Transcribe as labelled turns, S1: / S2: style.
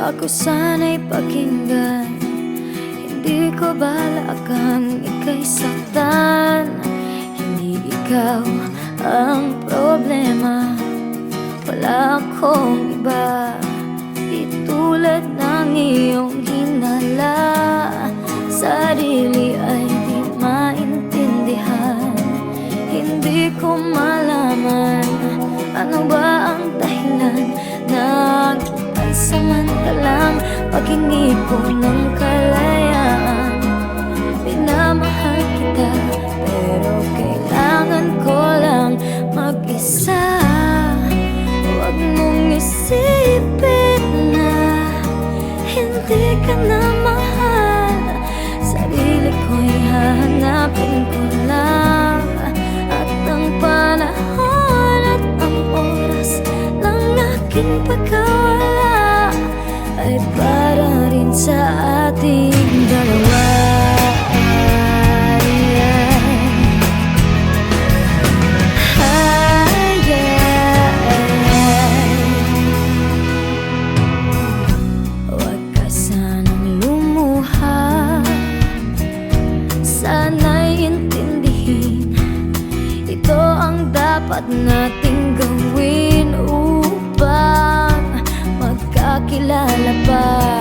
S1: Ako sana'y pakinggan, hindi ko balakang ika'y saktan. Hindi ikaw ang problema, wala akong iba. Di tulad ng iyong hinala, sarili ay di maintindihan. Hindi ko malaman ano ba ang dahilan ng pansamantalang pag-hingi ko ng kalayaan. Minamahal kita pero kailangan ko lang mag-isa. Huwag mong isipin na hindi ka na mahal. Sarili ko'y hahanapin ko lang, at ang panahon at ang oras ng aking pagkawala ay para rin sa ating dalawa. Huwag ka sanang lumuha, sana'y intindihin, ito ang dapat nating gawin upang magkakilala pa.